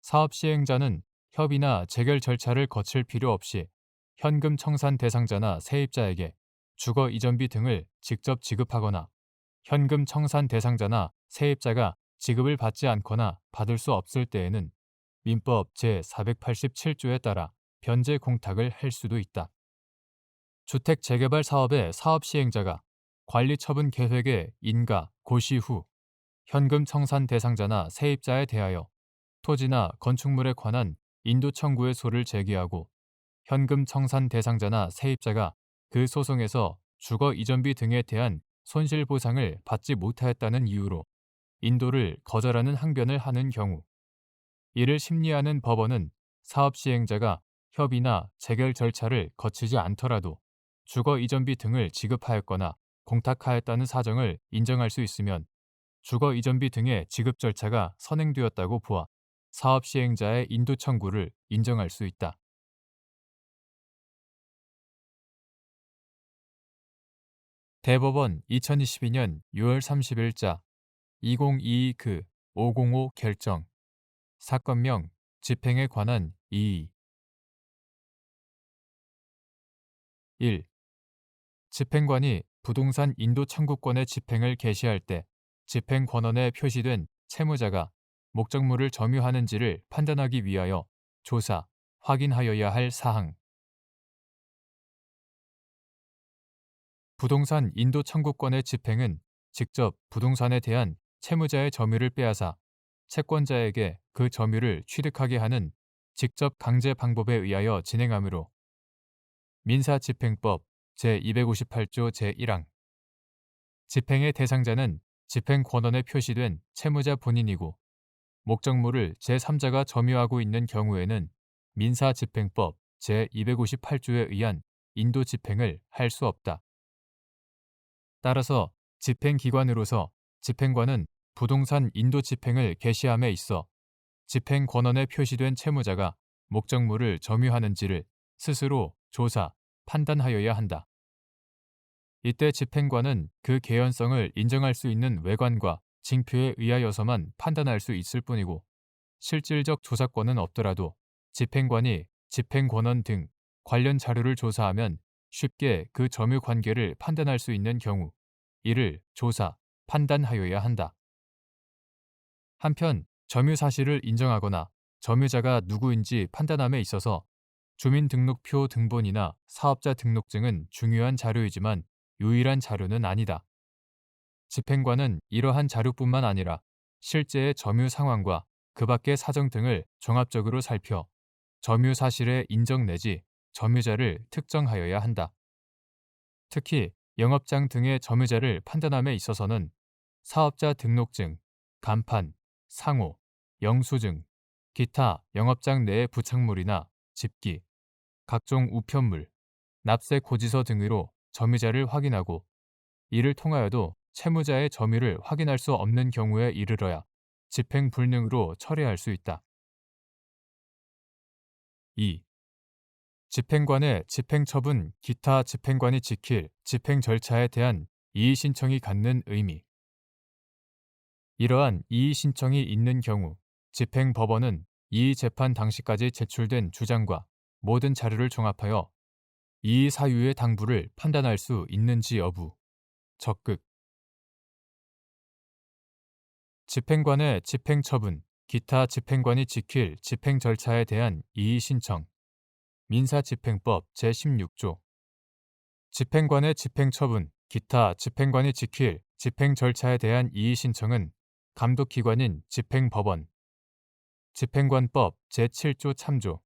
사업 시행자는 협의나 재결 절차를 거칠 필요 없이 현금 청산 대상자나 세입자에게 주거 이전비 등을 직접 지급하거나 현금 청산 대상자나 세입자가 지급을 받지 않거나 받을 수 없을 때에는 민법 제487조에 따라 변제 공탁을 할 수도 있다. 주택 재개발 사업의 사업 시행자가 관리처분 계획의 인가, 고시 후 현금 청산 대상자나 세입자에 대하여 토지나 건축물에 관한 인도 청구의 소를 제기하고 현금 청산 대상자나 세입자가 그 소송에서 주거 이전비 등에 대한 손실보상을 받지 못하였다는 이유로 인도를 거절하는 항변을 하는 경우 이를 심리하는 법원은 사업 시행자가 협의나 재결 절차를 거치지 않더라도 주거 이전비 등을 지급하였거나 공탁하였다는 사정을 인정할 수 있으면 주거 이전비 등의 지급 절차가 선행되었다고 보아 사업 시행자의 인도 청구를 인정할 수 있다. 대법원 2022년 6월 30일자 2022 505 결정 사건명 집행에 관한 이의 1. 집행관이 부동산 인도 청구권의 집행을 개시할 때 집행 권한에 표시된 채무자가 목적물을 점유하는지를 판단하기 위하여 조사, 확인하여야 할 사항. 부동산 인도 청구권의 집행은 직접 부동산에 대한 채무자의 점유를 빼앗아 채권자에게 그 점유를 취득하게 하는 직접 강제 방법에 의하여 진행하므로 민사집행법 제258조 제1항 집행의 대상자는 집행 권한에 표시된 채무자 본인이고 목적물을 제3자가 점유하고 있는 경우에는 민사집행법 제258조에 의한 인도 집행을 할 수 없다. 따라서 집행기관으로서 집행관은 부동산 인도 집행을 개시함에 있어 집행 권한에 표시된 채무자가 목적물을 점유하는지를 스스로 조사, 판단하여야 한다. 이때 집행관은 그 개연성을 인정할 수 있는 외관과 징표에 의하여서만 판단할 수 있을 뿐이고 실질적 조사권은 없더라도 집행관이 집행권한 등 관련 자료를 조사하면 쉽게 그 점유 관계를 판단할 수 있는 경우 이를 조사, 판단하여야 한다. 한편 점유 사실을 인정하거나 점유자가 누구인지 판단함에 있어서 주민등록표 등본이나 사업자 등록증은 중요한 자료이지만 유일한 자료는 아니다. 집행관은 이러한 자료뿐만 아니라 실제의 점유 상황과 그 밖의 사정 등을 종합적으로 살펴 점유 사실의 인정 내지 점유자를 특정하여야 한다. 특히 영업장 등의 점유자를 판단함에 있어서는 사업자 등록증, 간판, 상호, 영수증, 기타 영업장 내의 부착물이나 집기, 각종 우편물, 납세 고지서 등으로 점유자를 확인하고 이를 통하여도 채무자의 점유를 확인할 수 없는 경우에 이르러야 집행 불능으로 철회할 수 있다. 2. 집행관의 집행처분 기타 집행관이 지킬 집행 절차에 대한 이의 신청이 갖는 의미. 이러한 이의 신청이 있는 경우 집행법원은 이 재판 당시까지 제출된 주장과 모든 자료를 종합하여 이 사유의 당부를 판단할 수 있는지 여부. 적극. 집행관의 집행처분, 기타 집행관이 지킬 집행 절차에 대한 이의 신청. 민사집행법 제16조. 집행관의 집행처분, 기타 집행관이 지킬 집행 절차에 대한 이의 신청은 감독기관인 집행법원, 집행관법 제7조 참조.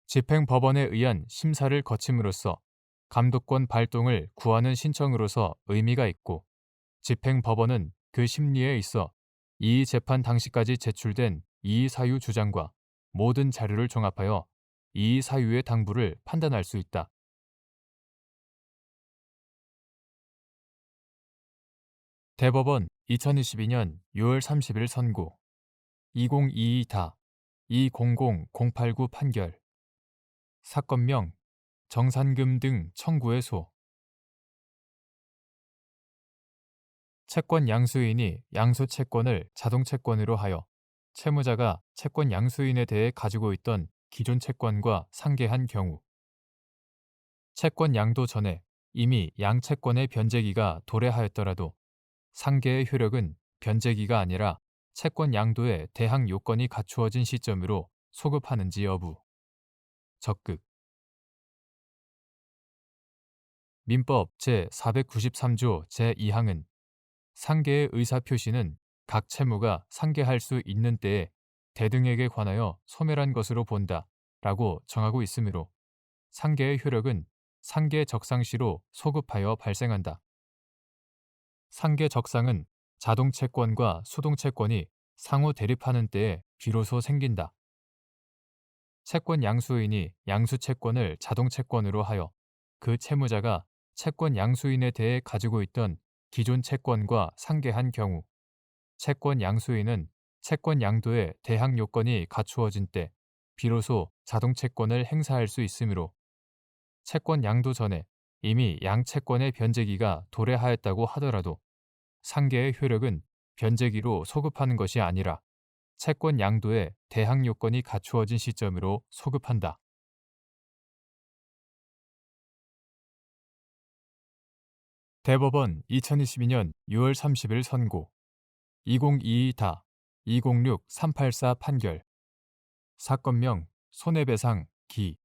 집행법원에 의한 심사를 거침으로써 감독권 발동을 구하는 신청으로서 의미가 있고, 집행법원은 그 심리에 있어 이의 재판 당시까지 제출된 이의 사유 주장과 모든 자료를 종합하여 이의 사유의 당부를 판단할 수 있다. 대법원 2022년 6월 30일 선고 2022-200089 판결. 사건명 정산금 등 청구의 소. 채권 양수인이 양수 채권을 자동 채권으로 하여 채무자가 채권 양수인에 대해 가지고 있던 기존 채권과 상계한 경우, 채권 양도 전에 이미 양채권의 변제기가 도래하였더라도 상계의 효력은 변제기가 아니라 채권 양도의 대항 요건이 갖추어진 시점으로 소급하는지 여부. 적극. 민법 제493조 제2항은 상계의 의사표시는 각 채무가 상계할 수 있는 때에 대등에게 관하여 소멸한 것으로 본다 라고 정하고 있으므로 상계의 효력은 상계 적상시로 소급하여 발생한다. 상계 적상은 자동채권과 수동채권이 상호 대립하는 때에 비로소 생긴다. 채권 양수인이 양수채권을 자동채권으로 하여 그 채무자가 채권 양수인에 대해 가지고 있던 기존 채권과 상계한 경우, 채권 양수인은 채권 양도의 대항 요건이 갖추어진 때 비로소 자동채권을 행사할 수 있으므로, 채권 양도 전에 이미 양채권의 변제기가 도래하였다고 하더라도 상계의 효력은 변제기로 소급하는 것이 아니라 채권 양도의 대항 요건이 갖추어진 시점으로 소급한다. 대법원 2022년 6월 30일 선고 2022-206384 판결. 사건명 손해배상 기.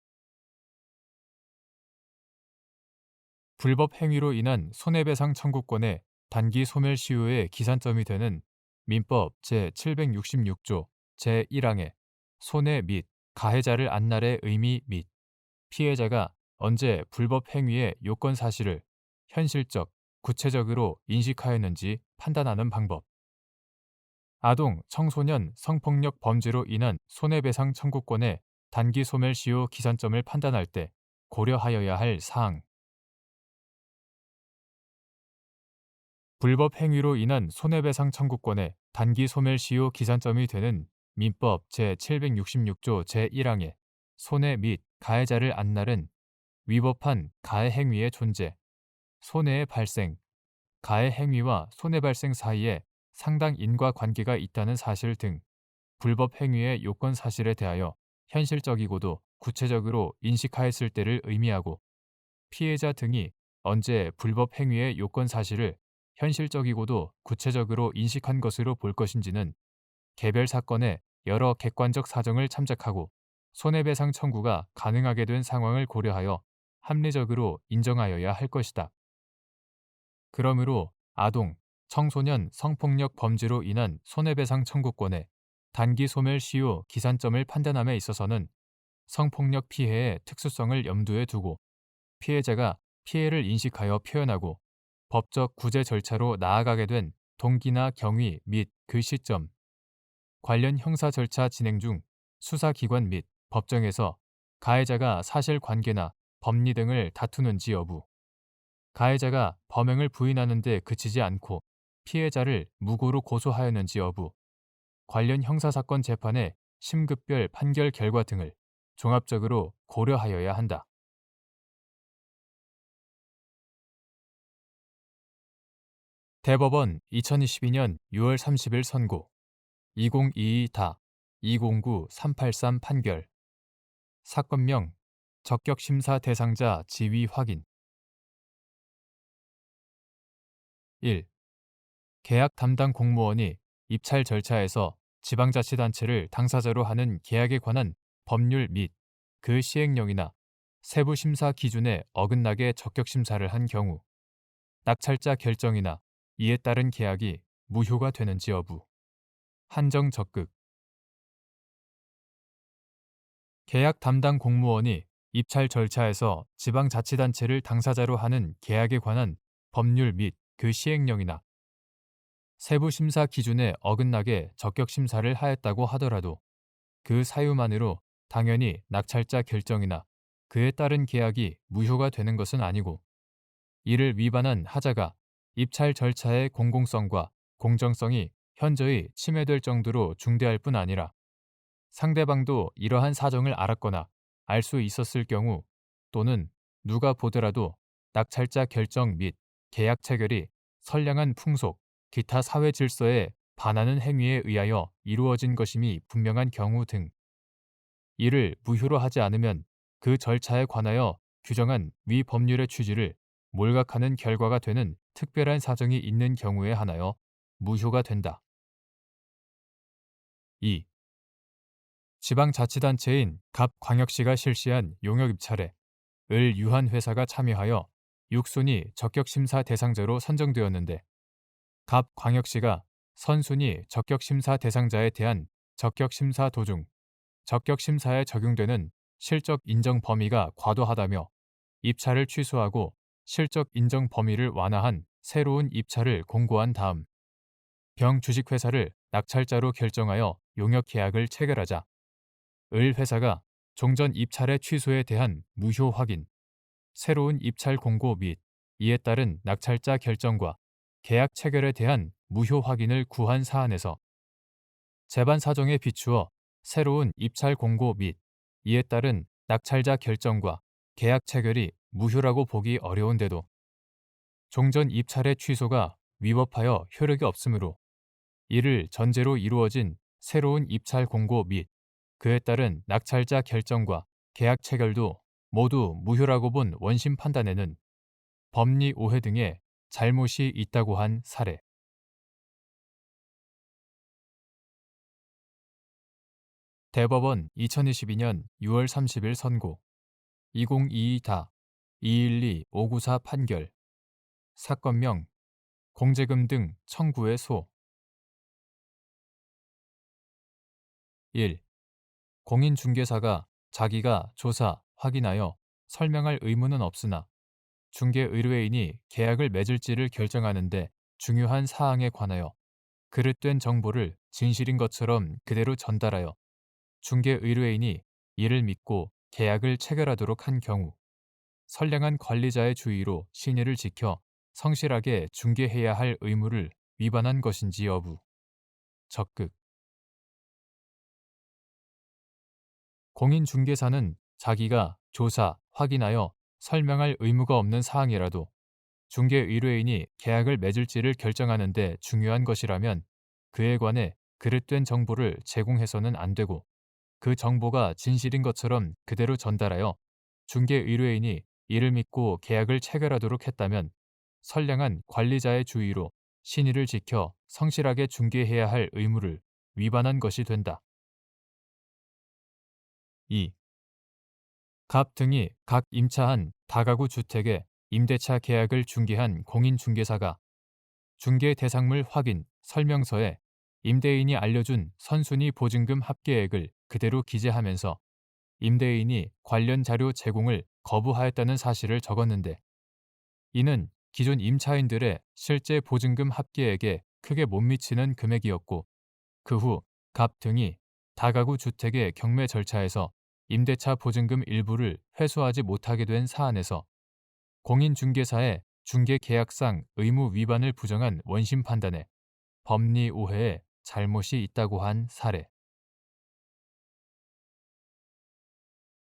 불법 행위로 인한 손해배상 청구권의 단기 소멸시효의 기산점이 되는 민법 제766조 제1항의 손해 및 가해자를 안날의 의미 및 피해자가 언제 불법 행위의 요건 사실을 현실적, 구체적으로 인식하였는지 판단하는 방법. 아동, 청소년 성폭력 범죄로 인한 손해배상 청구권의 단기 소멸시효 기산점을 판단할 때 고려하여야 할 사항. 불법 행위로 인한 손해배상 청구권의 단기 소멸시효 기산점이 되는 민법 제766조 제1항의 손해 및 가해자를 안날은 위법한 가해 행위의 존재, 손해의 발생, 가해 행위와 손해 발생 사이에 상당 인과관계가 있다는 사실 등 불법 행위의 요건 사실에 대하여 현실적이고도 구체적으로 인식하였을 때를 의미하고, 피해자 등이 언제 불법 행위의 요건 사실을 현실적이고도 구체적으로 인식한 것으로 볼 것인지는 개별 사건의 여러 객관적 사정을 참작하고 손해배상 청구가 가능하게 된 상황을 고려하여 합리적으로 인정하여야 할 것이다. 그러므로 아동, 청소년 성폭력 범죄로 인한 손해배상 청구권의 단기 소멸시효 기산점을 판단함에 있어서는 성폭력 피해의 특수성을 염두에 두고 피해자가 피해를 인식하여 표현하고 법적 구제 절차로 나아가게 된 동기나 경위 및 그 시점, 관련 형사 절차 진행 중 수사기관 및 법정에서 가해자가 사실관계나 법리 등을 다투는지 여부, 가해자가 범행을 부인하는 데 그치지 않고 피해자를 무고로 고소하였는지 여부, 관련 형사사건 재판의 심급별 판결 결과 등을 종합적으로 고려하여야 한다. 대법원 2022년 6월 30일 선고 2022 209383 판결. 사건명 적격심사 대상자 지위 확인. 1. 계약 담당 공무원이 입찰 절차에서 지방자치단체를 당사자로 하는 계약에 관한 법률 및 그 시행령이나 세부 심사 기준에 어긋나게 적격심사를 한 경우 낙찰자 결정이나 이에 따른 계약이 무효가 되는지 여부. 한정 적극. 계약 담당 공무원이 입찰 절차에서 지방자치단체를 당사자로 하는 계약에 관한 법률 및 그 시행령이나 세부 심사 기준에 어긋나게 적격 심사를 하였다고 하더라도 그 사유만으로 당연히 낙찰자 결정이나 그에 따른 계약이 무효가 되는 것은 아니고, 이를 위반한 하자가 입찰 절차의 공공성과 공정성이 현저히 침해될 정도로 중대할 뿐 아니라 상대방도 이러한 사정을 알았거나 알 수 있었을 경우, 또는 누가 보더라도 낙찰자 결정 및 계약 체결이 선량한 풍속, 기타 사회 질서에 반하는 행위에 의하여 이루어진 것임이 분명한 경우 등, 이를 무효로 하지 않으면 그 절차에 관하여 규정한 위 법률의 취지를 몰각하는 결과가 되는 특별한 사정이 있는 경우에 한하여 무효가 된다. 2. 지방자치단체인 갑광역시가 실시한 용역입찰에 을 유한 회사가 참여하여 6순위 적격심사 대상자로 선정되었는데, 갑광역시가 선순위 적격심사 대상자에 대한 적격심사 도중 적격심사에 적용되는 실적 인정 범위가 과도하다며 입찰을 취소하고 실적 인정 범위를 완화한 새로운 입찰을 공고한 다음 병 주식회사를 낙찰자로 결정하여 용역 계약을 체결하자 을 회사가 종전 입찰의 취소에 대한 무효 확인, 새로운 입찰 공고 및 이에 따른 낙찰자 결정과 계약 체결에 대한 무효 확인을 구한 사안에서 재반 사정에 비추어 새로운 입찰 공고 및 이에 따른 낙찰자 결정과 계약 체결이 무효라고 보기 어려운데도 종전 입찰의 취소가 위법하여 효력이 없으므로 이를 전제로 이루어진 새로운 입찰 공고 및 그에 따른 낙찰자 결정과 계약 체결도 모두 무효라고 본 원심 판단에는 법리 오해 등의 잘못이 있다고 한 사례. 대법원 2022년 6월 30일 선고 2022-212-594 판결. 사건명 공제금 등 청구의 소. 1. 공인중개사가 자기가 조사, 확인하여 설명할 의무는 없으나 중개의뢰인이 계약을 맺을지를 결정하는 데 중요한 사항에 관하여 그릇된 정보를 진실인 것처럼 그대로 전달하여 중개의뢰인이 이를 믿고 계약을 체결하도록 한 경우 선량한 관리자의 주의로 신의를 지켜 성실하게 중개해야 할 의무를 위반한 것인지 여부. 적극. 공인중개사는 자기가 조사, 확인하여 설명할 의무가 없는 사항이라도 중개의뢰인이 계약을 맺을지를 결정하는 데 중요한 것이라면 그에 관해 그릇된 정보를 제공해서는 안 되고, 그 정보가 진실인 것처럼 그대로 전달하여 중개의뢰인이 이를 믿고 계약을 체결하도록 했다면 선량한 관리자의 주의로 신의를 지켜 성실하게 중개해야 할 의무를 위반한 것이 된다. 2. 갑 등이 각 임차한 다가구 주택의 임대차 계약을 중개한 공인중개사가 중개 대상물 확인 설명서에 임대인이 알려준 선순위 보증금 합계액을 그대로 기재하면서 임대인이 관련 자료 제공을 거부하였다는 사실을 적었는데, 이는 기존 임차인들의 실제 보증금 합계액에 크게 못 미치는 금액이었고, 그 후 갑 등이 다가구 주택의 경매 절차에서 임대차 보증금 일부를 회수하지 못하게 된 사안에서 공인중개사의 중개계약상 의무 위반을 부정한 원심 판단에 법리 오해에 잘못이 있다고 한 사례.